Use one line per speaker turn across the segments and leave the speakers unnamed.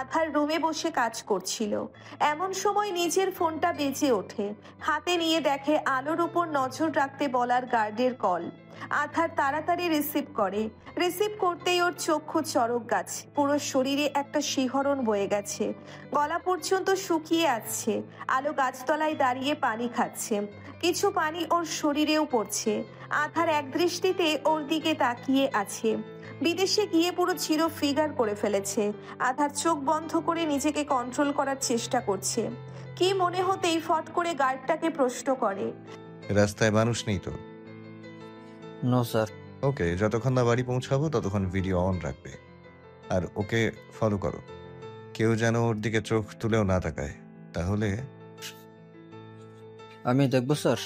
আধার রুমে বসে কাজ করছিল। এমন সময় নিজের ফোনটা বেজে ওঠে। হাতে নিয়ে দেখে আলোর উপর নজর রাখতে বলার গার্ডের কল। আধার তাড়াতাড়ি রিসিভ করে। রিসিভ করতেই ওর চক্ষু চড়ক গাছ, পুরো শরীরে একটা শিহরণ বয়ে গেছে, গলা পর্যন্ত শুকিয়ে আসছে। আলো গাছতলায় দাঁড়িয়ে পানি খাচ্ছে, কিছু পানি ওর শরীরেও পড়ছে। আধার এক দৃষ্টিতে ওর দিকে তাকিয়ে আছে। বিদেশে গিয়ে পুরো চির ফিগার করে ফেলেছে। আধার চোখ বন্ধ করে নিজেকে কন্ট্রোল করার চেষ্টা করছে। কি মনে হতেই ফট করে গার্ডটাকে প্রশ্ন করে,
রাস্তায় মানুষ নেই তো?
No sir.
ওকে, যতক্ষণ না বাড়ি পৌঁছাবো ততক্ষণ ভিডিও অন রাখবে, আর ওকে ফলো করো। কেউ যেন ওর দিকে চোখ তুলেও না তাকায়, তাহলে।
আমি দেখবো স্যার।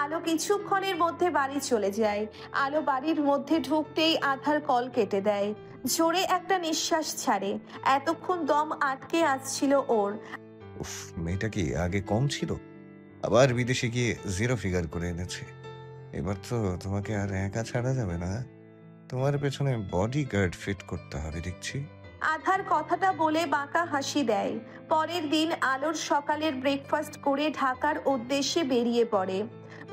আলো কিছুক্ষণের মধ্যে বাড়ি চলে যায়। আলো বাড়ির মধ্যে ঢুকতেই আধার কল কেটে দেয়। জোরে একটা নিঃশ্বাস ছাড়ে। এতক্ষণ দম আটকে আসছিল ওর।
উফ, মেয়েটা কি আগে কম ছিল? আবার বিদেশে গিয়ে জিরো ফিগার করে এনেছে। এবার তো তোমাকে আর একা ছাড়া যাবে না, তোমার পেছনে বডি গার্ড ফিট করতে হবে দেখছি।
আধার কথাটা বলে বাঁকা হাসি দেয়। পরের দিন আলোর সকালের ব্রেকফাস্ট করে ঢাকার উদ্দেশ্যে বেরিয়ে পড়ে।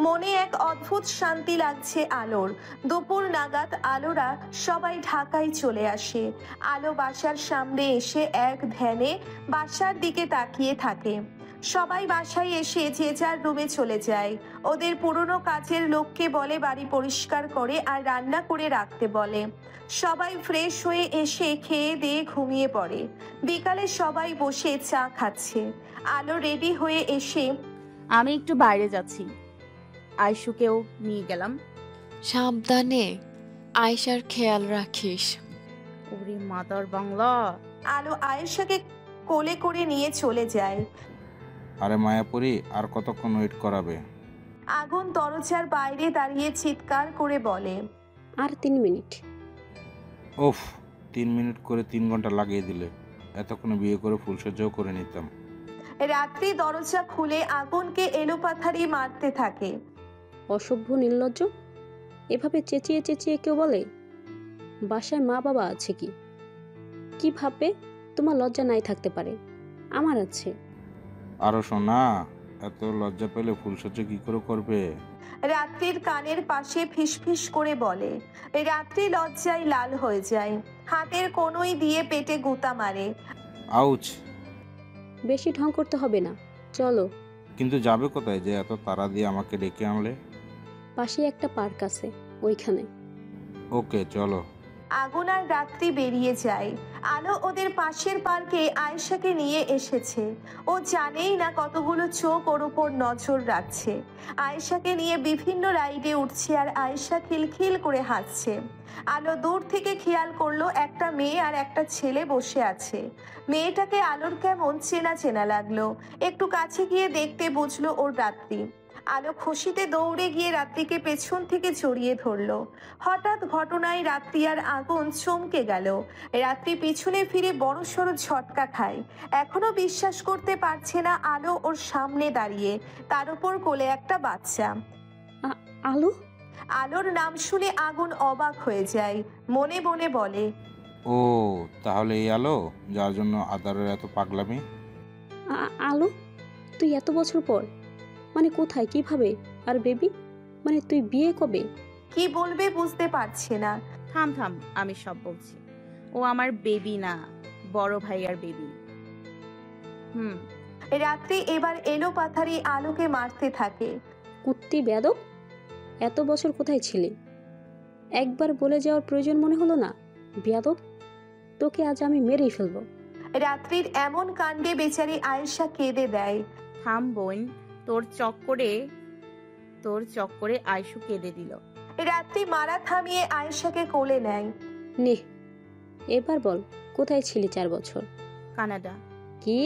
মনে এক অদ্ভুত শান্তি লাগছে আলোর। দুপুর নাগাদ আলোরা সবাই ঢাকায় চলে আসে। আলো বাসার সামনে এসে এক ধ্যানে বাসার দিকে তাকিয়ে থাকে। সবাই বাসায় এসে যে যার রুমে চলে যায়। ওদের পুরনো কাজের লোককে বলে বাড়ি পরিষ্কার করে আর রান্না করে রাখতে বলে। সবাই ফ্রেশ হয়ে এসে খেয়ে দিয়ে ঘুমিয়ে পড়ে। বিকালে সবাই বসে চা খাচ্ছে। আলো রেডি হয়ে এসে,
আমি একটু বাইরে যাচ্ছি, আয়শুকেও নিয়ে গেলাম।
সাবধানে, আয়শার খেয়াল রাখিস।
ওরে মাতার বাংলা।
আলো আয়েশাকে কোলে করে নিয়ে চলে যায়।
আরে মায়াপুরি, আর কতক্ষণ ওয়েট করাবে?
আগুন দরজার বাইরে দাঁড়িয়ে চিৎকার করে বলে,
আর 3 মিনিট।
উফ, 3 মিনিট করে 3 ঘন্টা লাগিয়ে দিলে। এতক্ষণে বিয়ে করে ফুলসজ্জাও করে নিতাম।
রাত্রি দরজা খুলে আগুনকে এলোপাথারি মারতে থাকে।
অসভ্য, নির্লজ্জ। এভাবে চেঁচিয়ে চেঁচিয়ে কেউ বলে? বাসায় মা বাবা আছে কি? কি ভাববে? তোমার লজ্জা নাই থাকতে পারে, আমার আছে।
আরো শোনা, এত লজ্জা পেলে ফুলসজ্জা কি করে করবে?
রাত্রির কানের পাশে ফিসফিস করে বলে। রাত্রি লজ্জায় লাল হয়ে যায়। হাতের কোনোই দিয়ে পেটে গুতা মারে।
আউচ।
বেশি ঢং করতে হবে না, চলো।
কিন্তু যাবে কোথায় যে এত তাড়া দিয়ে আমাকে ডেকে আনলে?
পাশে একটা পার্ক আছে, ওইখানে।
ওকে, চলো।
আগুন আর রাত্রি বেরিয়ে যায়। আলো ওদের পাশের পার্কে আয়েশাকে নিয়ে এসেছে। ও জানেই না কতগুলো চোখ ওর উপর নজর রাখছে। আয়েশাকে নিয়ে বিভিন্ন রাইডে উঠছে আর আয়েশা খিলখিল করে হাসছে। আলো দূর থেকে খেয়াল করলো একটা মেয়ে আর একটা ছেলে বসে আছে। মেয়েটাকে আলোর কেমন চেনা চেনা লাগলো। একটু কাছে গিয়ে দেখতে বুঝলো ওর রাত্রি। আলো খুশিতে দৌড়ে গিয়ে রাত্রিকে পেছন থেকে জড়িয়ে ধরলো। হঠাৎ ঘটনায় রাত্রি আর আগুন চমকে গেল। রাত্রি পিছনে ফিরে বড়সড় ঝটকা খায়। এখনো বিশ্বাস করতে পারছে না আলো ওর সামনে দাঁড়িয়ে, তার উপর কোলে একটা বাচ্চা।
আলো?
আলোর নাম শুনে আগুন অবাক হয়ে যায়। মনে মনে বলে,
ও তাহলে এই আলো যার জন্য আদারের এত পাগলামি?
আলো, তুই এত বছর পর? মানে কোথায়, কিভাবে? আর বেবি, মানে তুই বিয়ে কবে?
কি বলবে বুঝতে পারছে না।
থাম থাম, আমি সব বলছি। ও আমার বেবি না, বড় ভাইয়ার বেবি।
রাত্রি এবার এলোপাথারি আলোকে মারতে থাকে।
কুত্তি বেয়াদব, এত বছর কোথায় ছিলে? একবার বলে যাওয়ার প্রয়োজন মনে হলো না? বেয়াদব, তোকে আজ আমি মেরেই ফেলবো।
রাত্রির এমন কাণ্ডে বেচারি আয়েশা কেঁদে দেয়।
থাম বোন, তোর চক্করে আয়শু কেঁদে দিল।
রাত্রি মারা থামিয়ে আয়েশাকে কোলে নেয়।
নে, এবার বল, কোথায় ছিলি 4 বছর?
কানাডা।
কি?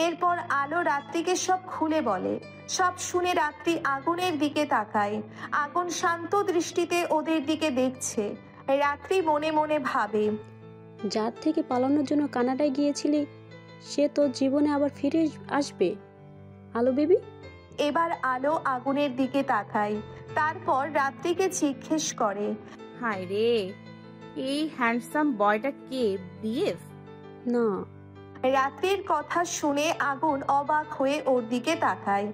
এরপর আলো রাত্রিকে সব খুলে বলে। সব শুনে রাত্রি আগুনের দিকে তাকায়। আগুন শান্ত দৃষ্টিতে ওদের দিকে দেখছে। রাত্রি মনে মনে ভাবে,
যার থেকে পালানোর জন্য কানাডায় গিয়েছিলি সে তোর জীবনে আবার ফিরে আসবে? আলো বেবি।
এবার আলো আগুনের দিকে তাকায়। তারপর রাত্রিকে জিজ্ঞেস করে,
হায় রে, এই হ্যান্ডসাম বয়টা কে? বিএফ?
না।
রাত্রির কথা শুনে আগুন অবাক হয়ে ওর দিকে তাকায়।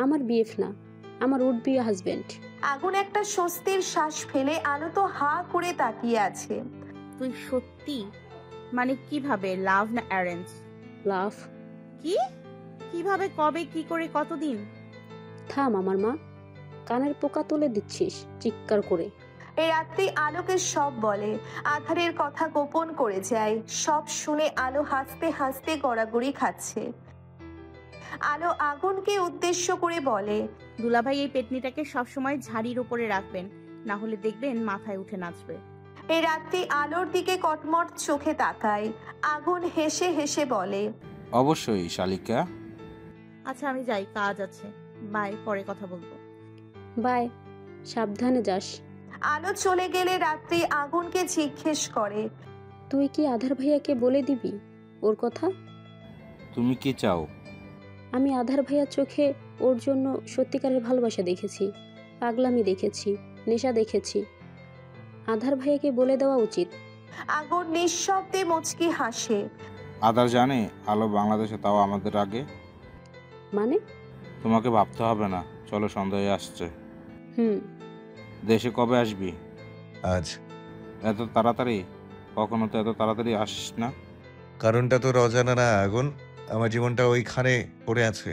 আমার বিএফ না, আমার উড বি হাজবেন্ড।
আগুন একটা স্বস্তির শ্বাস ফেলে আলো তো হা করে তাকিয়ে আছে।
তুই সত্যি, মানে কিভাবে, লাভ না অ্যারেঞ্জ?
লাভ।
কি? কিভাবে, কবে, কি করে, কতদিন?
থাম আমার মা, কানের পোকা তুলে দিচ্ছিস চিৎকার করে।
এই রাত্রি আলোকে সব বলে, আধারের কথা গোপন করে যায়। সব শুনে আলো হাসতে হাসতে গড়াগড়ি খাচ্ছে। আলো আগুনকে উদ্দেশ্য করে বলে,
দুলাভাই এই পেটনিটাকে সবসময় ঝাড়ির উপরে রাখবেন, না হলে দেখবেন মাথায় উঠে নাচবে।
এই রাত্রি আলোর দিকে কটমট চোখে তাকায়। আগুন হেসে হেসে বলে,
অবশ্যই শালিকা।
আচ্ছা আমি যাই, কাজ আছে, বাই, পরে কথা বলবো।
বাই, সাবধানে যাস।
আলো চলে গেলে রাত্রি আগুনকে জিজ্ঞেস করে,
তুই কি আধার ভাইয়াকে বলে দিবি ওর কথা?
তুমি কি চাও?
আমি আধার ভাইয়ার চোখে ওর জন্য সত্যিকারের ভালোবাসা দেখেছি, পাগলামি দেখেছি, নেশা দেখেছি। আধার ভাইয়াকে বলে দেওয়া উচিত।
আগুন নিঃশব্দে মুচকি হাসে।
আদার জানে আলো বাংলাদেশে, তাও আমাদের আগে।
মানে?
তোমাকে ভাবতে হবে না, চলো সন্ধ্যায় আসছে।
হুম।
দেশে কবে আসবি?
আজ।
এত তাড়াতাড়ি? কখনো তো এত তাড়াতাড়ি আসিস না।
কারণটা তোর অজানা না আগুন। আমার জীবনটা ওইখানে পড়ে আছে,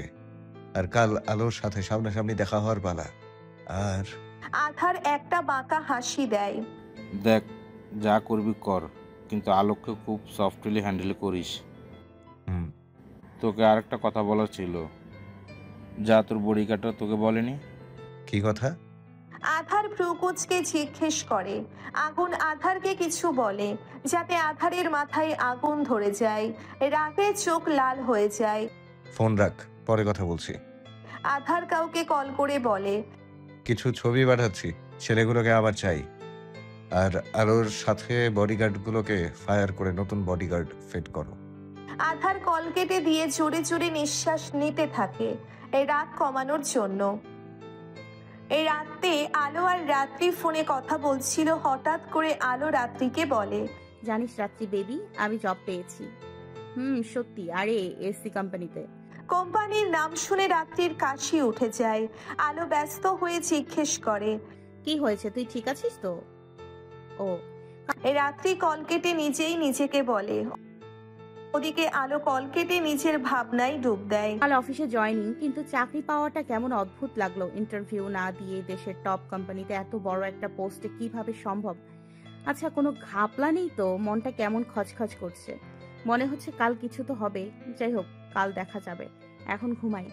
আর কাল আলোর সাথে সামনাসামনি দেখা হওয়ার পালা। আর
আধার একটা বাঁকা হাসি দেয়।
দেখ, যা করবি কর, কিন্তু আলোককে খুব সফটলি হ্যান্ডেল করিস।
হুম,
তোকে আরেকটা কথা বলার ছিল, যা তোর বডিগার্ডটা তোকে বলেনি।
কি কথা?
আধার ভ্রুকুচকে জিজ্ঞেস করে। আগুন আধারকে কিছু বলে, যাতে আধারের মাথায় আগুন ধরে যায়। রাগে চোখ লাল হয়ে যায়।
ফোন রাখ, পরে কথা বলছি।
আধার কাউকে কল করে বলে,
কিছু ছবি পাঠাচ্ছি, ছেলেগুলোকে আবার চাই। আর আলোর সাথে বডিগার্ডগুলোকে ফায়ার করে নতুন বডিগার্ড ফিট করো।
আধার কল কেটে দিয়ে জোরে জোরে নিঃশ্বাস নিতে থাকে এই রাগ কমানোর জন্য। এই রাতে আলো আর রাত্রি ফোনে কথা বলছিল। হঠাৎ করে আলো রাত্রিকে বলে,
জানিস রাত্রি বেবি, আমি জব পেয়েছি। সত্যি? আরে এসি কোম্পানিতে।
কোম্পানির নাম শুনে রাত্রির কাশি উঠে যায়। আলো ব্যস্ত হয়ে জিজ্ঞেস করে,
কি হয়েছে, তুই ঠিক আছিস তো? ও,
এই রাত্রি কল কেটে নিজেই নিজেকে বলে। ওদিকে আলো কল কেটে নিজের ভাবনায় ডুব দেয়।
কাল অফিসে জয়েনিং, কিন্তু চাকরি পাওয়াটা কেমন অদ্ভুত লাগলো। ইন্টারভিউ না দিয়ে দেশের টপ কোম্পানিতে এত বড় একটা পোস্টে কিভাবে সম্ভব? আচ্ছা, কোনো ঘাপলা নেই তো? মনটা কেমন খচখচ করছে, মনে হচ্ছে কাল কিছু তো হবে। যাই হোক, কাল দেখা যাবে, এখন ঘুমাই।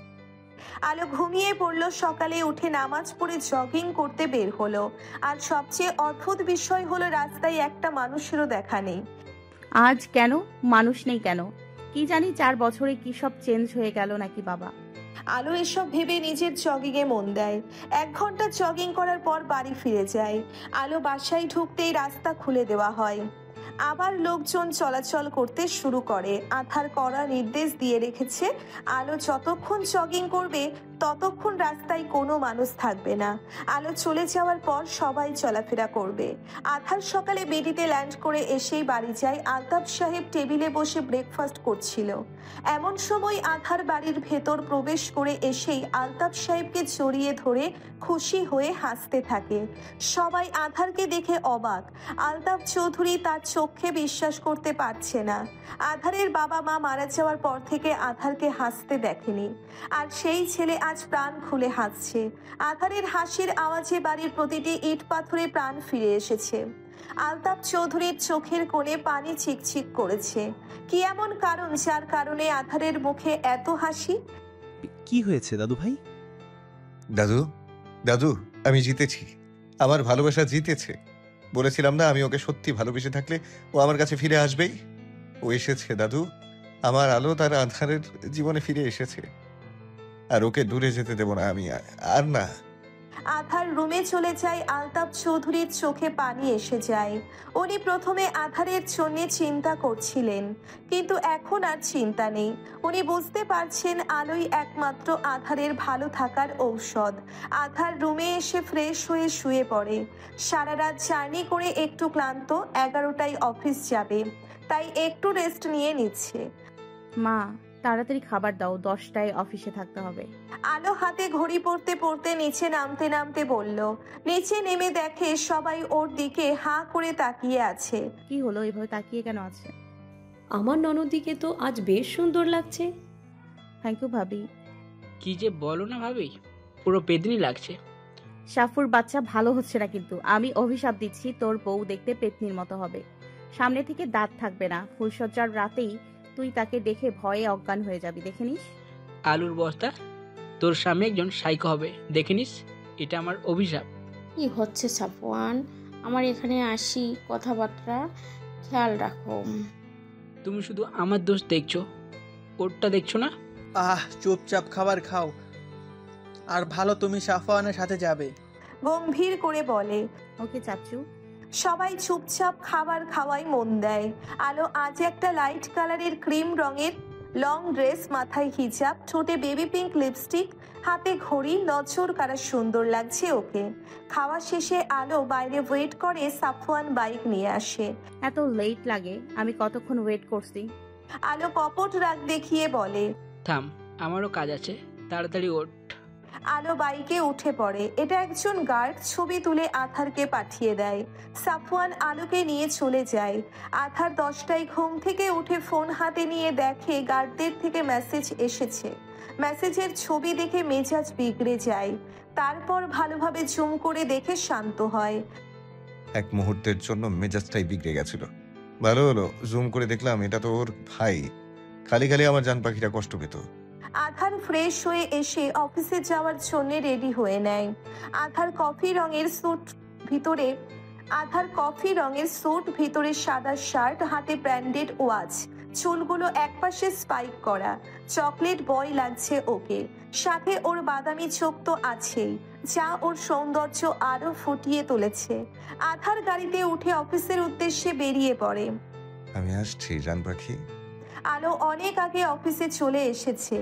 আলো ঘুমিয়ে পড়ল। সকালে উঠে নামাজ পড়ে জগিং করতে বের হলো। আর সবচেয়ে অদ্ভুত বিষয় হলো, রাস্তায় একটা মানুষেরও দেখা নেই।
আজ কেন মানুষ নেই কেন? কি জানি 4 বছরে কি সব চেঞ্জ হয়ে গেল নাকি বাবা।
আলো এসব ভেবে নিজের জগিং এ মন দেয়। 1 ঘন্টা জগিং করার পর বাড়ি ফিরে যায়। আলো বাসায় ঢুকতেই রাস্তা খুলে দেওয়া হয়। আবার লোকজন চলাচল করতে শুরু করে। আধার কড়া নির্দেশ দিয়ে রেখেছে, আলো যতক্ষণ জগিং করবে ততক্ষণ রাস্তায় কোনো মানুষ থাকবে না। আলো চলে যাওয়ার পর সবাই চলাফেরা করবে। আধার সকালে বেডিতে ল্যান্ড করে এসেই বাড়ি যায়। আলতাফ সাহেব টেবিলে বসে ব্রেকফাস্ট করছিল। এমন সময় আধার বাড়ির ভেতর প্রবেশ করে এসেই আলতাফ সাহেবকে জড়িয়ে ধরে খুশি হয়ে হাসতে থাকে। সবাই আধারকে দেখে অবাক। আলতাফ চৌধুরী তার চোখে বিশ্বাস করতে পারছে না। আধারের বাবা মা মারা যাওয়ার পর থেকে আধারকে হাসতে দেখেনি, আর সেই ছেলে আজ প্রাণ খুলে হাসছে। আধারের হাসির আওয়াজে বাড়ির প্রতিটি ইট পাথরে প্রাণ ফিরে এসেছে। আলতাফ চৌধুরীর চোখের কোণে পানি চিকচিক করেছে। কি এমন কারণ যার কারণে আধারের মুখে এত হাসি?
কি হয়েছে দাদু ভাই?
দাদু, দাদু, আমি জিতেছি। আমার ভালোবাসা জিতেছে। বলেছিলাম না, আমি ওকে সত্যি ভালোবেসে থাকলে ও আমার কাছে ফিরে আসবেই। ও এসেছে দাদু। আমার আলো তার আধারের জীবনে ফিরে এসেছে, আর ওকে দূরে যেতে দেব না আমি, আর না।
আধার রুমে চলে যায়। আলতাফ চৌধুরীর চোখে পানি এসে যায়। উনি প্রথমে আধারের জন্য চিন্তা করছিলেন, কিন্তু এখন আর চিন্তা নেই। উনি বুঝতে পারছেন আলোই একমাত্র আধারের ভালো থাকার ঔষধ। আধার রুমে এসে ফ্রেশ হয়ে শুয়ে পড়ে। সারা রাত জার্নি করে একটু ক্লান্ত। 11টায় অফিস যাবে। তাই একটু রেস্ট নিয়ে নিচ্ছে।
মা তাড়াতাড়ি খাবার দাও, 10টায় অফিসে থাকতে হবে।
আলো হাতে ঘড়ি পড়তে পড়তে নিচে নামতে নামতে বলল। নিচে নেমে দেখে সবাই ওর দিকে হাঁ করে তাকিয়ে আছে।
কি হলো, এভাবে তাকিয়ে কেন আছে?
আমার ননদিকে তো আজ বেশ সুন্দর লাগছে।
থ্যাংক ইউ ভাবি।
কি যে বলো না ভাবি, পুরো পেদনি লাগছে।
সাফুর বাচ্চা ভালো হচ্ছে না, কিন্তু আমি অভিশাপ দিচ্ছি তোর বউ দেখতে পেতনির মতো হবে, সামনে থেকে দাঁত থাকবে না। ফুলসজ্জার রাতেই তুই তাকে দেখে ভয়ে অজ্ঞান হয়ে যাবি, দেখে নিস।
আলুর বস্তা, তোর স্বামী একজন সাইকো হবে, দেখে নিস। এটা আমার অভিশাপ।
কি হচ্ছে সাফওয়ান, আমার এখানে আসি, কথাবার্তা খেয়াল রাখো।
তুমি শুধু আমার দোষ দেখছো, ওরটা দেখছো না।
চুপচাপ খাবার খাও, আর ভালো তুমি সাফওয়ানের সাথে যাবে।
গম্ভীর করে বলে।
ওকে চাচু।
সবাই চুপচাপ খাবার খাওয়াই মন দেয়। আলো আজ একটা লাইট কালারের ক্রিম রঙের লং ড্রেস, মাথায় হিজাব, ঠোঁটে বেবি পিঙ্ক লিপস্টিক, হাতে ঘড়ি, নজর কারা সুন্দর লাগছে ওকে। খাওয়া শেষে আলো বাইরে ওয়েট করে, সাফওয়ান বাইক নিয়ে আসে।
এত লেট লাগে, আমি কতক্ষণ ওয়েট করছি।
আলো কপট রাগ দেখিয়ে বলে।
থাম, আমারও কাজ আছে, তাড়াতাড়ি ওঠ।
আলো বাইকে উঠে পড়ে। এটা একজন গার্ড ছবি তুলে আথারকে পাঠিয়ে দেয়। সাফওয়ান আলোকে নিয়ে চলে যায়। আথার 10টায় ঘুম থেকে উঠে ফোন হাতে নিয়ে দেখে গার্ডদের থেকে মেসেজ এসেছে। মেসেজের ছবি দেখে মেজাজ বিগড়ে যায়। তারপর ভালোভাবে জুম করে দেখে শান্ত হয়।
এক মুহূর্তের জন্য মেজাজটাই বিগড়ে গেছিল। ভালো হলো জুম করে দেখলাম এটা তো ওর ভাই। খালি খালি আমার জান পাখিটা কষ্ট পেত।
আধার ফ্রেশ হয়ে এসে অফিসে যাওয়ার জন্য রেডি হয়ে নেয়। আধার কফি রঙের স্যুট, ভিতরে সাদা শার্ট, হাতে ব্র্যান্ডেড ওয়াচ, চুলগুলো একপাশে স্পাইক করা। চকলেট বয় লাগছে ওকে। সাথে ওর বাদামি চোখ তো আছেই, যা ওর সৌন্দর্য আরো ফুটিয়ে তুলেছে। আধার গাড়িতে উঠে অফিসের উদ্দেশ্যে বেরিয়ে পড়ে।
আমি আসছি জান পাখি।
আলো অনেক আগে অফিসে চলে এসেছে।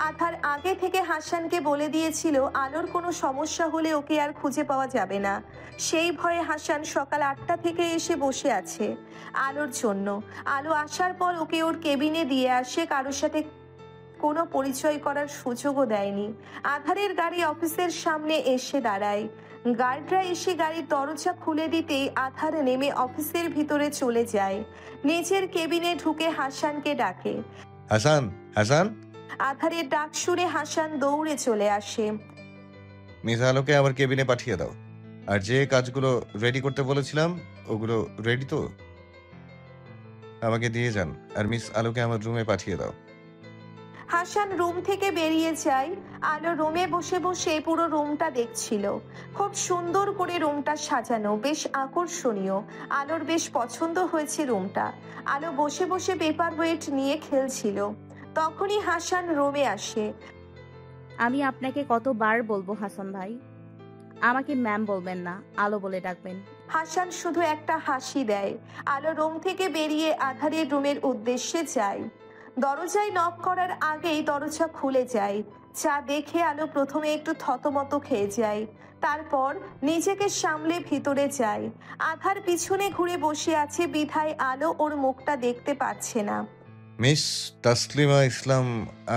আধার আগে থেকে হাসানকে বলে দিয়েছিল আলোর কোনো সমস্যা হলে ওকে আর খুঁজে পাওয়া যাবে না। সেই ভয়ে হাসান সকাল 8টা থেকে এসে বসে আছে আলোর জন্য। আলো আসার পর ওকে ওর কেবিনে দিয়ে আসে, কারোর সাথে কোনো পরিচয় করার সুযোগও দেয়নি। আধারের গাড়ি অফিসের সামনে এসে দাঁড়ায়। গার্ডরা এসে গাড়ির দরজা খুলে দিতেই আধার নেমে অফিসের ভিতরে চলে যায়। নিজের কেবিনে ঢুকে হাসানকে ডাকে।
হাসান, হাসান।
আধারের ডাক শুনে হাসান দৌড়ে চলে আসে।
মিস আলোকে আমার কেবিনে পাঠিয়ে দাও। আর যে কাজগুলো রেডি করতে বলেছিলাম ওগুলো রেডি তো? আমাকে দিয়ে যান। আর মিস আলোকে আমার রুমে পাঠিয়ে দাও।
হাসান রুম থেকে বেরিয়ে যায়। আলো রুমে বসে বসে পুরো রুমটা দেখছিল। খুব সুন্দর করে রুমটা সাজানো, বেশ আকর্ষণীয়। আলোর বেশ পছন্দ হয়েছে রুমটা। আলো বসে বসে পেপার ওয়েট নিয়ে খেলছিল। তখনই হাসান রুমে আসে।
আমি আপনাকে কতবার বলবো হাসান ভাই, আমাকে ম্যাম বলবেন না, আলো বলে ডাকবেন।
হাসান শুধু একটা হাসি দেয়। আলো রুম থেকে বেরিয়ে আধারের রুমের উদ্দেশ্যে যায়। দরজায় নক করার আগেই দরজা খুলে যায়। যা দেখে আলো প্রথমে একটু থতমত খেয়ে যায়, তারপর নিজেকে সামলে ভিতরে যায়। আধার পিছনে ঘুরে বসে আছে বিধায় আলো ওর মুখটা দেখতে পাচ্ছে না।
মিস তাসলিমা ইসলাম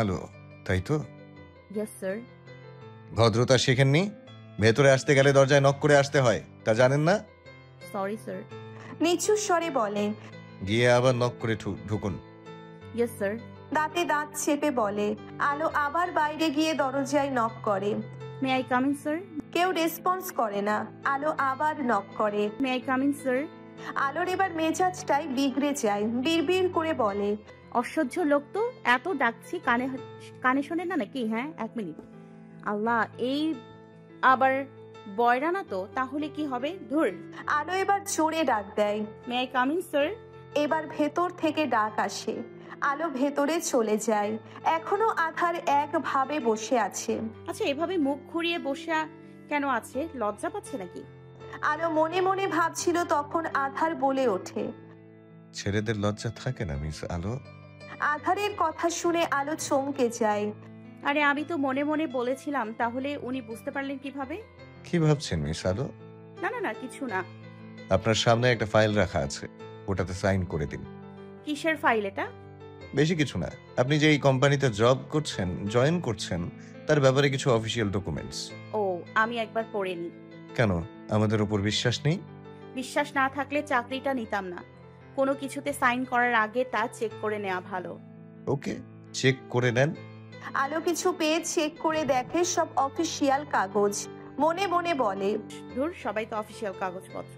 আলো, তাই তো?
Yes sir.
ভদ্রতা শেখেননি? ভেতরে আসতে গেলে দরজায় নক করে আসতে হয়, তা জানেন না?
Sorry sir.
নিচু স্বরে বলে।
গিয়ে আবার নক করে ঢুকুন।
Yes sir.
দাঁতে দাঁত চেপে বলে। আলো আবার বাইরে গিয়ে দরজায় নক করে।
May I come in sir?
কেউ রেসপন্স করে না। আলো আবার নক করে।
May I come in sir?
আলোর এবার মেজাজটাই বিগড়ে যায়। বিড়বিড় করে বলে,
অসহ্য লোক তো, এত ডাকছি কানে কানে শোনে না নাকি? হ্যাঁ, 1 মিনিট। আল্লাহ, এই আবার বয়রা না তো, তাহলে কি হবে? ধুর।
আলো এবার জোরে ডাক দেয়।
May I come in sir?
এবার ভেতর থেকে ডাক আসে। আলো ভেতরে চলে যায়। এখনো আধার একভাবে বসে আছে।
আচ্ছা, এভাবে মুখ ঘুরিয়ে বসে কেন আছে? লজ্জা পাচ্ছে নাকি?
আলো মনে মনে ভাবছিল, তখন আধার বলে ওঠে,
ছেলেদের লজ্জা থাকে না মিস আলো?
আধারের কথা শুনে আলো চমকে যায়।
আরে আমি তো মনে মনে বলেছিলাম, তাহলে উনি বুঝতে পারলেন কিভাবে?
কি ভাবছেন মিস আলো?
না না না, কিছু না।
আপনার সামনে একটা ফাইল রাখা আছে, ওটাতে সাইন করে দিন।
কিসের ফাইল এটা?
বেশি কিছু না, আপনি যে এই কোম্পানিতে জব করছেন, জয়েন করছেন, তার ব্যাপারে কিছু অফিসিয়াল ডকুমেন্টস।
ও, আমি একবার পড়ে নিই।
কেন, আমাদের উপর বিশ্বাস নেই?
বিশ্বাস না থাকলে চাকরিটা নিতাম না। কোনো কিছুতে সাইন করার আগে তা চেক করে নেওয়া ভালো।
ওকে, চেক করে নেন।
আলো কিছু পেয়ে চেক করে দেখে সব অফিসিয়াল কাগজ। মনে মনে বলে,
ধুর, সবাই তো অফিসিয়াল কাগজপত্র।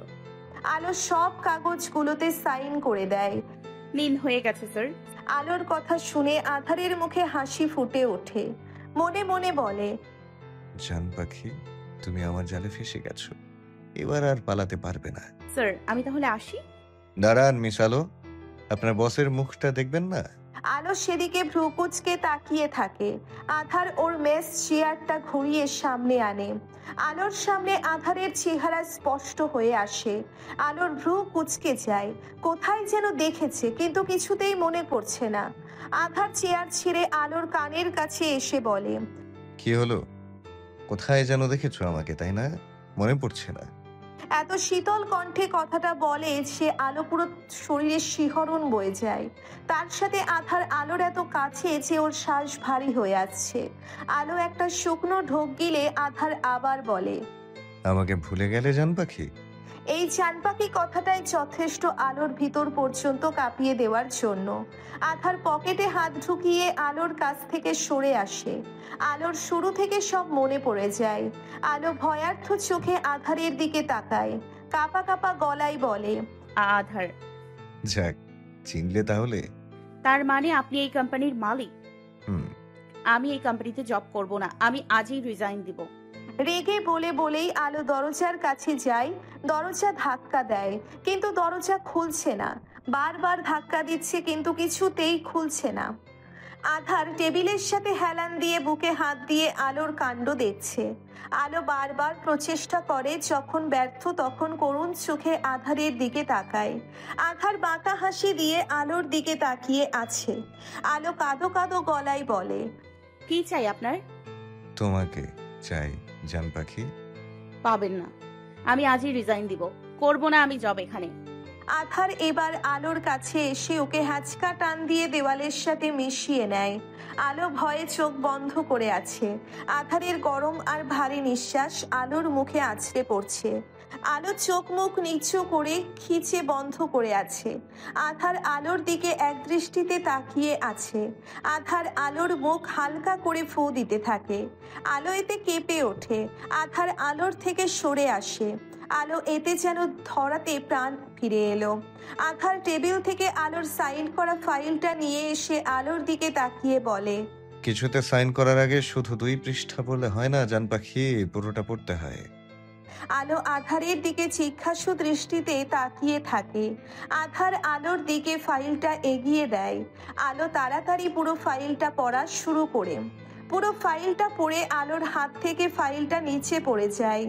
আলো সব কাগজগুলোতে সাইন করে দেয়।
নিন, হয়ে গেছে স্যার।
আলোর কথা শুনে আধারের মুখে হাসি ফুটে ওঠে। মনে মনে বলে,
জান পাখি, তুমি আমার জালে ফেসে গেছো, এবার আর পালাতে পারবে না।
স্যার, আমি তাহলে আসি?
দাঁড়ান মিস আলো, আপনার বসের মুখটা দেখবেন না?
আলো সেদিকে ভ্রুকুচকে তাকিয়ে থাকে। আধার ওর মেস চেয়ারটা ঘুরিয়ে সামনে আনে। আলোর সামনে আধারের চেহারা স্পষ্ট হয়ে আসে। আলোর ভ্রু কুচকে যায়। কোথায় যেন দেখেছে, কিন্তু কিছুতেই মনে পড়ছে না। আধার চেয়ার ছেড়ে আলোর কানের কাছে এসে বলে,
কি হলো? কোথায় যেন দেখেছো আমাকে, তাই না? মনে পড়ছে না?
এত শীতল কণ্ঠে কথাটা বলে সে আলো পুরো শরীরে শিহরণ বয়ে যায়। তার সাথে আধার আলোর এত কাছে যে ওর শ্বাস ভারী হয়ে আসছে। আলো একটা শুকনো ঢোক গিলে আধার আবার বলে,
আমাকে ভুলে গেলে জান পাখি?
এই চানপাকি কথাটাই যথেষ্ট আলোর ভিতর পর্যন্ত কাঁপিয়ে দেওয়ার জন্য। আধার পকেটে হাত ঢুকিয়ে আলোর কাছ থেকে সরে আসে। আলোর শুরু থেকে সব মনে পড়ে যায়। আলো ভয়ার্থ চোখে আধারের দিকে তাকায়। কাঁপা কাঁপা গলায় বলে,
আধার।
যাক, চিনলে তাহলে?
তার মানে আপনি এই কোম্পানির মালিক?
হুম।
আমি এই কোম্পানিতে জব করব না, আমি আজই রিজাইন দিব।
রেগে বলেই আলো দরজার কাছে যায়। দরজা ধাক্কা দেয়, কিন্তু দরজা খুলছে না। বারবার ধাক্কা দিচ্ছে, কিন্তু কিছুতেই খুলছে না। আধার টেবিলের সাথে হেলান দিয়ে বুকে হাত দিয়ে আলোর কাণ্ড দেখছে। আলো বারবার প্রচেষ্টা করে, যখন ব্যর্থ তখন করুণ চোখে আধারের দিকে তাকায়। আধার বাঁকা হাসি দিয়ে আলোর দিকে তাকিয়ে আছে। আলো কাঁদো কাঁদো গলায় বলে,
কি চাই আপনার?
তোমাকে চাই জান পাখি।
পাবেন না, আমি আজই রিজাইন দিব। করব না আমি জব এখানে।
আধার এবার আলোর কাছে এসে ওকে হ্যাচকা টান দিয়ে দেওয়ালের সাথে মিশিয়ে নেয়। আলো ভয়ে চোখ বন্ধ করে আছে। আধারের গরম আর ভারী নিঃশ্বাস আলোর মুখে আছড়ে পড়ছে। আলো চোখ মুখ নিচু করে খিচে বন্ধ করে আছে। আধার আলোর দিকে এক দৃষ্টিতে তাকিয়ে আছে। আধার আলোর মুখ হালকা করে ফু দিতে থাকে। আলো এতে কেঁপে ওঠে। আধার আলোর থেকে সরে আসে। আলো এতে যেন ধরাতে প্রাণ ফিরে এলো। আধার টেবিল থেকে আলোর সাইন করা ফাইলটা নিয়ে এসে আলোর দিকে তাকিয়ে বলে,
কিছুতে সাইন করার আগে শুধু 2 পৃষ্ঠা বললে হয় না জান পাখি, পুরোটা পড়তে হয়।
আলো আধারের দিকে জিজ্ঞাসু দৃষ্টিতে তাকিয়ে থাকে। আধার আলোর দিকে ফাইলটা এগিয়ে দেয়। আলো তাড়াতাড়ি পুরো ফাইলটা পড়া শুরু করে। পুরো ফাইলটা পড়ে আলোর হাত থেকে ফাইলটা নিচে পড়ে যায়।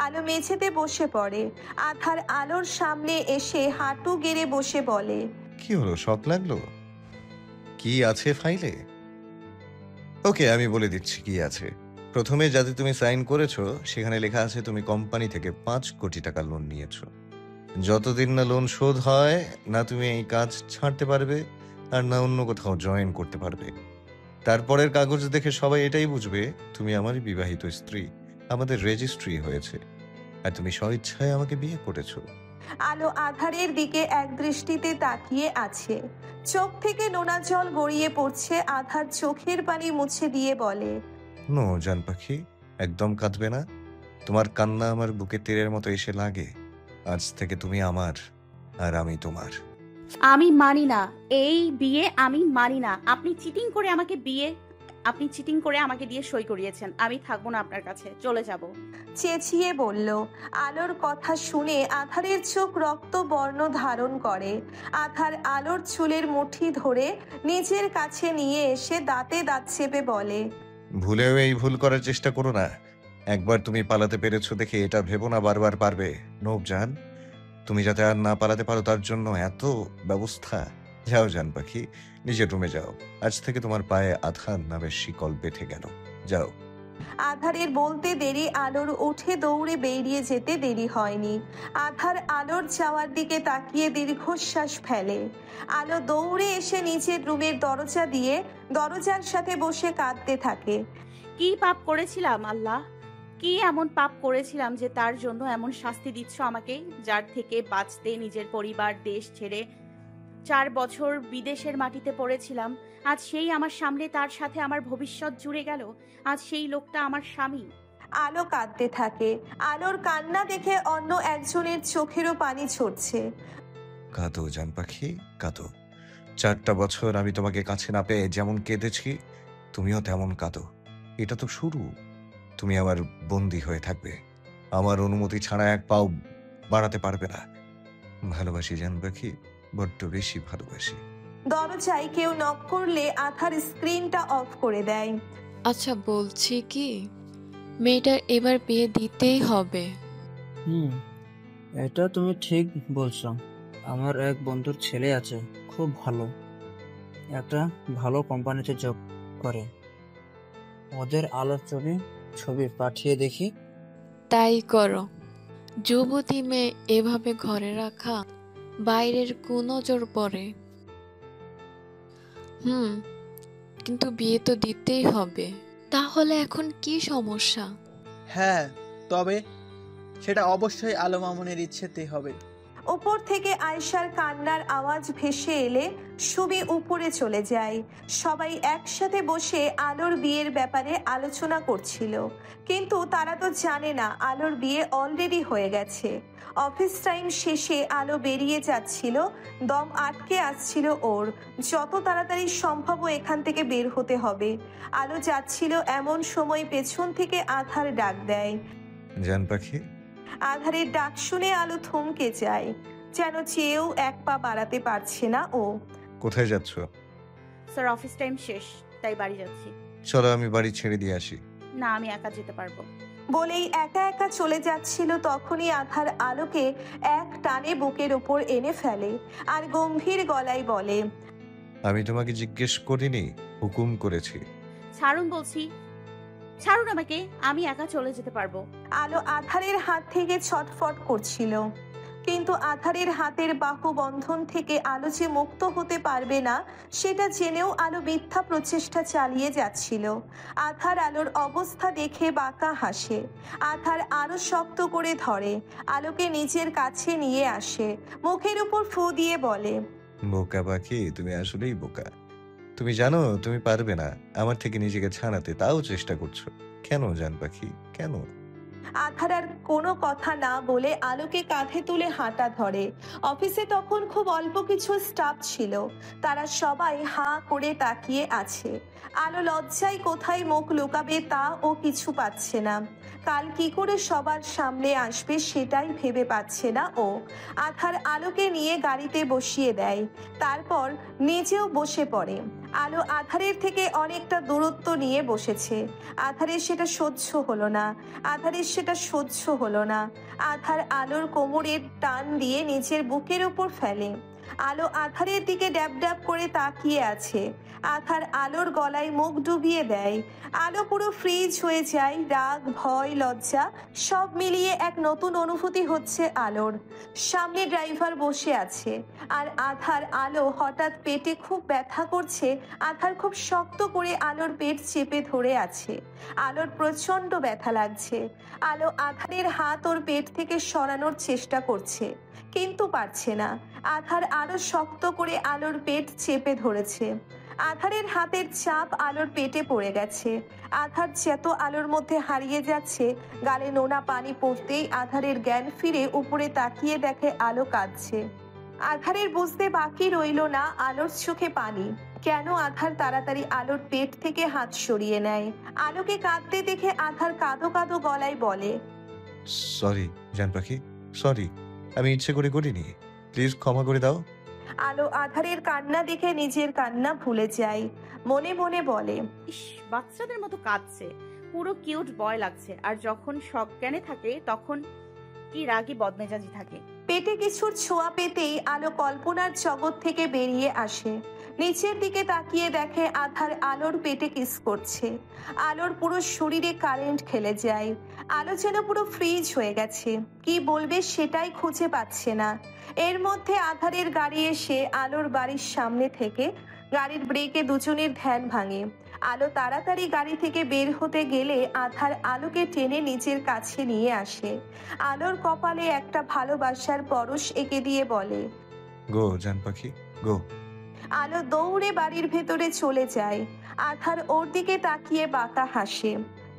আলো মেঝেতে বসে পড়ে। আধার আলোর সামনে এসে হাঁটু গেড়ে বসে বলে,
কি হলো, শক লাগলো? কি আছে ফাইলে? ওকে, আমি বলে দিচ্ছি কি আছে। প্রথমে যাতে তুমি সাইন করেছো সেখানে লেখা আছে তুমি কোম্পানি থেকে 5 কোটি টাকা লোন নিয়েছো। যতদিন না লোন শোধ হয় না তুমি এই কাজ ছাড়তে পারবে আর না অন্য কোথাও জয়েন করতে পারবে। তারপরের কাগজ দেখে সবাই এটাই বুঝবে তুমি আমার বিবাহিত স্ত্রী, আমাদের রেজিস্ট্রি হয়েছে, আর তুমি স্বইচ্ছায় আমাকে বিয়ে করেছো।
আলো আধারের দিকে এক দৃষ্টিতে তাকিয়ে আছে। চোখ থেকে নোনা জল গড়িয়ে পড়ছে। আধার চোখের পানি মুছে দিয়ে বলে,
নো জান পাখি, একদম কাঁদবে না। তোমার কান্না আমার বুকে তীরের মতো এসে লাগে। আজ থেকে তুমি আমার আর আমি তোমার।
আমি মানি না এই বিয়ে, আমি মানি না। আপনি চিটিং করে আমাকে দিয়ে সই করিয়েছেন। আমি থাকবো না আপনার কাছে, চলে যাব।
চেঁচিয়ে বলল। আলোর কথা শুনে আধারের চোখ রক্ত বর্ণ ধারণ করে। আধার আলোর চুলের মুঠি ধরে নিজের কাছে নিয়ে এসে দাঁতে দাঁত চেপে বলে,
ভুলেও এই ভুল করার চেষ্টা করো না। একবার তুমি পালাতে পেরেছো দেখে এটা ভেবো না বারবার পারবে। নোব জান, তুমি যাতে আর না পালাতে পারো তার জন্য এত ব্যবস্থা। যাও জান পাখি, নিজের রুমে যাও। আজ থেকে তোমার পায়ে আধার নামের শিকল বেঁধে গেল। যাও।
চেঁচিয়ে বলল। আধার আলোর দিকে তাকিয়ে আছে। চোখ থেকে নোনা জল গড়িয়ে পড়ছে। আধার টেবিল থেকে ফাইলটা নিয়ে এসে আলোর সামনে রাখে। আলো আধারের দিকে এক দৃষ্টিতে তাকিয়ে আছে। আধারের বলতে দেরি আলোর উঠে দৌড়ে বেরিয়ে যেতে দেরি হয়নি। আধার আলোর যাওয়ার দিকে তাকিয়ে দীর্ঘশ্বাস ফেলে। আলো দৌড়ে এসে নিচের রুমের দরজা দিয়ে দরজার সাথে বসে কাঁদতে থাকে।
কি পাপ করেছিলাম আল্লাহ? কি এমন পাপ করেছিলাম যে তার জন্য এমন শাস্তি দিচ্ছ আমাকে, যার থেকে বাঁচতে নিজের পরিবার দেশ ছেড়ে 4 বছর বিদেশের মাটিতে পড়েছিলাম। আজ সেই আমার সামনে, তার সাথে আমার ভবিষ্যৎ জুড়ে গেল। আজ সেই লোকটা আমার স্বামী।
আলো কাঁদতে থাকে। আলোর কান্না দেখে অন্য একজনের চোখেরও পানি ঝরছে।
কাঁদো জান পাখি, কাঁদো। 4টা বছর আমি তোমাকে কাছে না পেয়ে যেমন কেঁদেছি, তুমিও তেমন কাঁদো। এটা তো শুরু। তুমি আমার বন্দী হয়ে থাকবে। আমার অনুমতি ছাড়া এক পাও বাড়াতে পারবে না। ভালোবাসি জান পাখি, বড্ড বেশি ভালোবাসি।
দরজায় কেউ নক করলে আধার স্ক্রিনটা অফ করে দেয়।
আচ্ছা, বলছি কি, মেয়েটার এবার বিয়ে দিতেই হবে।
এটা তুমি ঠিক বলছো। আমার এক বন্ধুর ছেলে আছে, খুব ভালো, একটা ভালো কোম্পানিতে জব করে। ওদের আলোর ছবি পাঠিয়ে দেখি।
তাই করো। যুবতী মেয়ে এভাবে ঘরে রাখা বাইরের কুনজর পড়ে। কিন্তু বিয়ে তো দিতেই হবে। তাহলে এখন কি সমস্যা?
হ্যাঁ, তবে সেটা অবশ্যই আলো মামুনের ইচ্ছেতেই হবে।
উপর থেকে আয়েশার কান্নার আওয়াজ ভেসে এলে সুবি উপরে চলে যায়। সবাই একসাথে বসে আলোর বিয়ের ব্যাপারে আলোচনা করছিল, কিন্তু তারা তো জানে না আলোর বিয়ে অলরেডি হয়ে গেছে। অফিস টাইম শেষে আলো বেরিয়ে যাচ্ছিল, দম আটকে আসছিল ওর। যত তাড়াতাড়ি সম্ভব এখান থেকে বের হতে হবে। আলো যাচ্ছিল এমন সময় পেছন থেকে আধার ডাক দেয়।
জান পাখি।
আধারের ডাক শুনে আলো থমকে যায়, যেন চেয়েও এক পা বাড়াতে পারছে না ও।
কোথায় যাচ্ছ?
স্যার, অফিস টাইম শেষ, তাই বাড়ি যাচ্ছি।
চলো আমি বাড়ি ছেড়ে দিয়ে আসি।
না, আমি একা যেতে পারবো।
বলেই একা একা চলে যাচ্ছিল, তখনই আধার আলোকে এক টানে বুকের ওপর এনে ফেলে আর গম্ভীর গলায় বলে,
আমি তোমাকে জিজ্ঞেস করিনি, হুকুম করেছি।
ছাড়ুন বলছি, ছাড়ুন আমাকে, আমি একা চলে যেতে পারবো।
আলো আধারের হাত থেকে ছটফট করছিল, কিন্তু আধারের হাতের বাহু বন্ধন থেকে আলো যে মুক্ত হতে পারবে না সেটা জেনেও আলো মিথ্যা প্রচেষ্টা চালিয়ে যাচ্ছিল। আধার আলোর অবস্থা দেখে বাঁকা হাসে। আধার আরো শক্ত করে ধরে, আলোকে নিজের কাছে নিয়ে আসে, মুখের উপর ফু দিয়ে বলে,
বোকা পাখি, তুমি আসলেই বোকা। তুমি জানো তুমি পারবে না আমার থেকে নিজেকে ছাড়াতে, তাও চেষ্টা করছো কেন জান পাখি, কেন?
আধার আর কোনো কথা না বলে আলোকে কাঁধে তুলে হাঁটা ধরে। অফিসে তখন খুব অল্প কিছু স্টাফ ছিল, তারা সবাই হাঁ করে তাকিয়ে আছে। আলো লজ্জায় কোথায় মুখ লুকাবে তা ও কিছু পাচ্ছে না। কাল কি করে সবার সামনে আসবে সেটাই ভেবে পাচ্ছে না ও। আধার আলোকে নিয়ে গাড়িতে বসিয়ে দেয়, তারপর নিজেও বসে পড়ে। আলো আধারের থেকে অনেকটা দূরত্ব নিয়ে বসেছে। আধারের সেটা সহ্য হলো না। আধার আলোর কোমরের টান দিয়ে নিজের বুকের উপর ফেলে। আলো আধারের দিকে ড্যাব ড্যাব করে তাকিয়ে আছে। আধার আলোর গলায় মুখ ডুবিয়ে দেয়। আলো পুরো ফ্রিজ হয়ে যায়। রাগ, ভয়, লজ্জা সব মিলিয়ে এক নতুন অনুভূতি হচ্ছে আলোর। সামনে ড্রাইভার বসে আছে আর আধার আলো হঠাৎ পেটে খুব ব্যথা করছে। আধার খুব শক্ত করে আলোর পেট চেপে ধরে আছে। আলোর প্রচন্ড ব্যথা লাগছে। আলো আধারের হাত ওর পেট থেকে সরানোর চেষ্টা করছে, কিন্তু পারছে না। আধার আরো শক্ত করে আলোর পেট চেপে ধরেছে। আধারের হাতের চাপ আলোর পেটে পড়ে গেছে। আধার চেত আলোর মধ্যে হারিয়ে যাচ্ছে। গালে নোনা পানি পড়তেই আধারের জ্ঞান ফিরে উপরে তাকিয়ে দেখে আলো কাঁদছে। আধারের বুঝতে বাকি রইল না আলোর চোখে পানি। কেন আধার তাড়াতাড়ি আলোর পেট থেকে হাত সরিয়ে নেয়। আলোকে কাঁদতে দেখে আধার কাঁদো কাঁদো গলায় বলে,
সরি জান পাখি, সরি, আমি ইচ্ছে করে করিনি, প্লিজ ক্ষমা করে দাও।
আলো আধারের কান্না দেখে নিজের কান্না ভুলে যায়। মনে মনে বলে,
ইস, বাচ্চাদের মতো কাঁদছে, পুরো কিউট বয় লাগছে। আর যখন সজ্ঞানে থাকে তখন কি রাগী বদমেজাজি থাকে।
পেটে কিছুর ছোঁয়া পেতেই আলো কল্পনার জগৎ থেকে বেরিয়ে আসে। নিচের দিকে তাকিয়ে দেখে আধার আলোর পেটে কিস করছে। আলোর পুরো শরীরে কারেন্ট খেলে যায়। আলো যেন পুরো ফ্রিজ হয়ে গেছে, কি বলবে সেটাই খুঁজে পাচ্ছে না। এর মধ্যে আধারের গাড়ি এসে আলোর বাড়ির সামনে থেকে গাড়ির ব্রেকে দুজনের ধ্যান ভাঙে। আলো তাড়াতাড়ি গাড়ি থেকে বের হতে গেলে আধার আলোকে টেনে নিজের কাছে নিয়ে আসে। আলোর কপালে একটা ভালোবাসার পরশ এঁকে দিয়ে বলে,
গো জান পাখি গো।
আলো দৌড়ে বাড়ির ভেতরে চলে যায়। আধার ওর দিকে তাকিয়ে বাঁকা হাসে।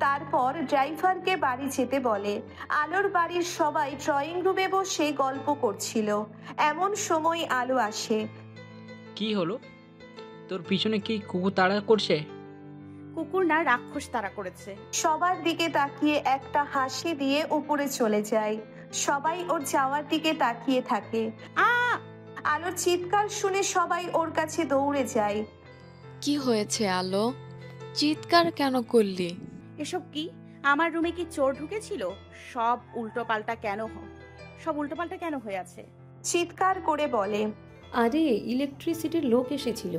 তারপর ড্রাইভারকে বাড়ি যেতে বলে। আলোর বাড়ির সবাই ড্রয়িং রুমে বসে গল্প করছিল। এমন সময় আলো আসে।
কি হলো, তোর পিছনে কি কুকুর তাড়া করছে?
কুকুর না, রাক্ষস তাড়া করেছে।
সবার দিকে তাকিয়ে একটা হাসি দিয়ে উপরে চলে যায়। সবাই ওর যাওয়ার দিকে তাকিয়ে থাকে। আলোর চিৎকার শুনে সবাই ওর কাছে দৌড়ে যায়।
কি হয়েছে আলো, চিৎকার কেন করলি?
এসব কি? আমার রুমে কি চোর ঢুকেছিল? সব উল্টোপাল্টা কেন হয়ে আছে?
চিৎকার করে বলে,
আরে ইলেকট্রিসিটির লোক এসেছিল,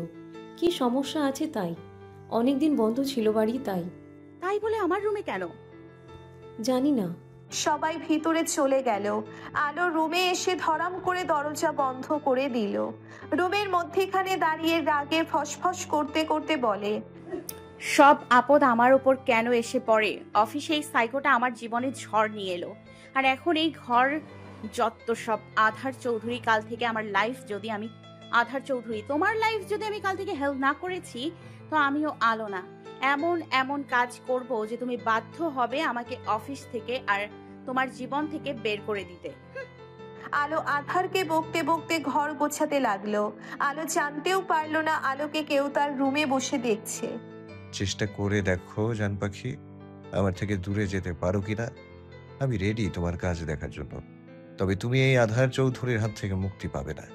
কি সমস্যা আছে তাই, অনেকদিন বন্ধ ছিল বাড়ি
তাই বলে আমার রুমে কেন
জানি না।
সবাই ভিতরে চলে গেল। আলো রুমে এসে ধরাম করে দরজা বন্ধ করে দিল। রুমের মধ্যেখানে দাঁড়িয়ে রাগে ফসফস করতে করতে বলে,
সব আপদ আমার উপর কেন এসে পড়ে? অফিসে এই সাইকোটা আমার জীবনে ঝড় নিয়ে এলো, আর এখন এই ঘর যত সব। আধার চৌধুরী কাল থেকে আমার লাইফ যদি আমি আধার চৌধুরী তোমার লাইফ যদি আমি কাল থেকে হেল্প না করেছি, তো আমিও আলো না। এমন কাজ করব যে তুমি বাধ্য হবে আমাকে অফিস থেকে আর তোমার জীবন থেকে বের করে দিতে।
আলো আধারকে বকতে বকতে ঘর গোছাতে লাগলো। আলো জানতেও পারলো না আলোকে কেউ তার রুমে বসে দেখছে।
চেষ্টা করে দেখো জান পাখি, আমার থেকে দূরে যেতে পারো কিনা। আমি রেডি তোমার কাজ দেখার জন্য, তবে তুমি এই আধার চৌধুরীর হাত থেকে মুক্তি পাবে না।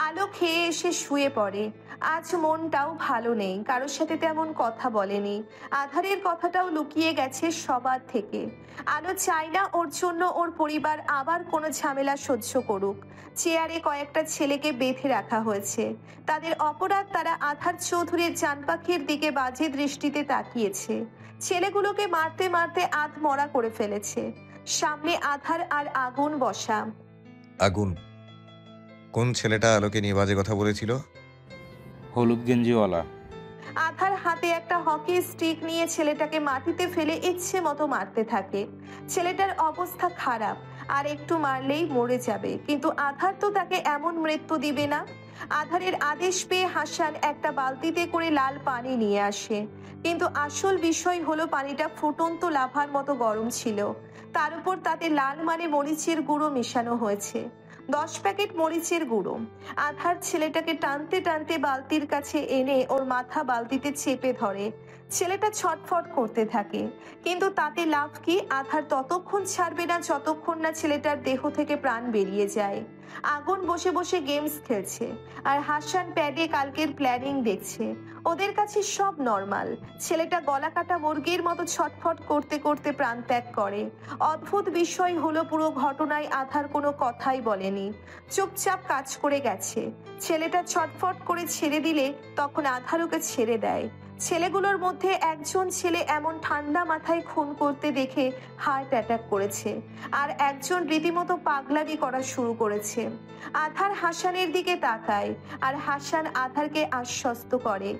আলো খেয়ে এসে শুয়ে পড়ে। আজ মনটাও ভালো নেই, কারোর সাথে তেমন কথা বলেনি। আধারের কথাটাও লুকিয়ে গেছে সবার থেকে। আলো চায় না ওর জন্য ওর পরিবার আবার কোনো ঝামেলা সহ্য করুক। চেয়ারে কয়েকটা ছেলেকে বেঁধে রাখা হয়েছে। তাদের অপরাধ, তারা আধার চৌধুরীর জান পাখির দিকে বাজে দৃষ্টিতে তাকিয়েছে। ছেলেগুলোকে মারতে মারতে আধ মরা করে ফেলেছে। সামনে আধার আর আগুন বসা।
আগুন? কোন ছেলেটা আলোকে নিয়ে বাজে কথা বলেছিল?
হলুদ গেঞ্জিওয়ালা।
আধার হাতে একটা হকি স্টিক নিয়ে ছেলেটাকে মাটিতে ফেলে ইচ্ছে মতো মারতে থাকে। ছেলেটার অবস্থা খারাপ, আর একটু মারলেই মরে যাবে, কিন্তু আধার তো তাকে এমন মৃত্যু দিবে না। আধারের আদেশ পেয়ে হাসান একটা বালতিতে করে লাল পানি নিয়ে আসে, কিন্তু আসল বিষয় হলো পানিটা ফুটন্ত লাভার মতো গরম ছিল। তার উপর তাতে লাল মানে মরিচের গুঁড়ো মেশানো হয়েছে। 10 প্যাকেট মরিচের গুঁড়ো। আধার ছেলেটাকে টানতে টানতে বালতির কাছে এনে ওর মাথা বালতিতে চেপে ধরে। ছেলেটা ছটফট করতে থাকে, কিন্তু তাতে লাভ কি? আধার ততক্ষণ ছাড়বে না যতক্ষণ না ছেলেটার দেহ থেকে প্রাণ বেরিয়ে যায়। আগুন বসে বসে গেমস খেলছে, আর হাসান প্যাডে কালকের প্ল্যানিং দেখছে। ওদের কাছে সব নর্মাল। ছেলেটা গলা কাটা মুরগির মতো ছটফট করতে করতে প্রাণ ত্যাগ করে। অদ্ভুত বিষয় হলো পুরো ঘটনায় আধার কোনো কথাই বলেনি, চুপচাপ কাজ করে গেছে। ছেলেটা ছটফট করে ছেড়ে দিলে তখন আধার ওকে ছেড়ে দেয়। ছেলেগুলোর মধ্যে একজন ছেলে এমন ঠান্ডা মাথায় খুন করতে দেখে হার্ট অ্যাটাক করেছে, আর একজন রীতিমতো পাগলামি করা শুরু করেছে। আধার হাসানের দিকে তাকায়, আর হাসান আধারকে আশ্বস্ত করে।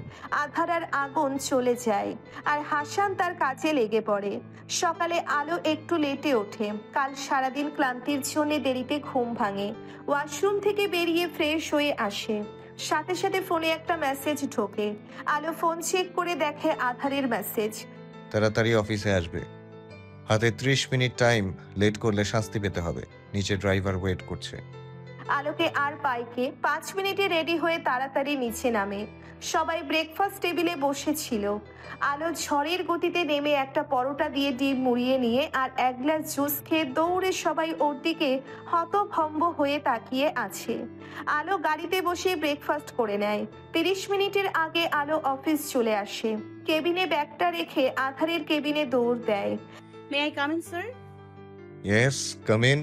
আধার আর আগুন চলে যায়, আর হাসান তার কাজে লেগে পড়ে। সকালে আলো একটু লেটে ওঠে। কাল সারাদিন ক্লান্তির জন্য দেরিতে ঘুম ভাঙে। ওয়াশরুম থেকে বেরিয়ে ফ্রেশ হয়ে আসে। সাথে সাথে ফোনে একটা মেসেজ ঢোকে। আলো ফোন চেক করে দেখে আধারের মেসেজ।
তাড়াতাড়ি অফিসে আসবে, হাতে 30 মিনিট টাইম, লেট করলে শাস্তি পেতে হবে। নিচে ড্রাইভার ওয়েট করছে।
আলোকে আর পাইকে 5 মিনিটে রেডি হয়ে তাড়াতাড়ি নিচে নামে। সবাই ব্রেকফাস্ট টেবিলে বসেছিল। আলো ঝড়ের গতিতে নেমে একটা পরোটা দিয়ে ডিম মুড়িয়ে নিয়ে আর 1 গ্লাস জুস খেয়ে দৌড়ে সবাই ওর দিকে হতভম্ব হয়ে তাকিয়ে আছে। আলো গাড়িতে বসে ব্রেকফাস্ট করে নেয়। 30 মিনিটের আগে আলো অফিস চলে আসে। কেবিনে ব্যাগটা রেখে আধারের কেবিনে দৌড় দেয়।
May I come in sir?
Yes, come in.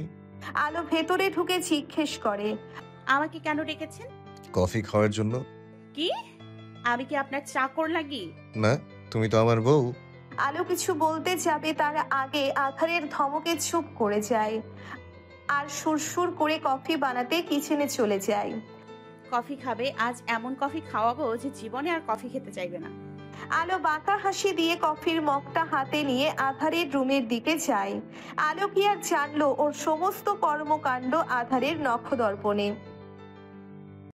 আলো ভেতরে ঢুকে জিজ্ঞেস করে,
আমাকে কেন ডেকেছেন?
কফি খাওয়ার জন্য।
কি? আমি কি আপনার চাকর লাগি?
না, তুমি তো আমার বউ।
আলো কিছু বলতে যাবে তার আগে আধারের ধমকে চুপ করে যায় আর সুরসুর করে কফি বানাতে কিচেনে চলে যায়।
কফি খাবে? আজ এমন কফি খাওয়াবো যে জীবনে আর কফি খেতে চাইবে না।
আলো বাঁকা হাসি দিয়ে কফির মগটা হাতে নিয়ে আধারের রুমের দিকে যায়। আলো কি আর জানলো ওর সমস্ত কর্মকাণ্ড আধারের নখদর্পণে।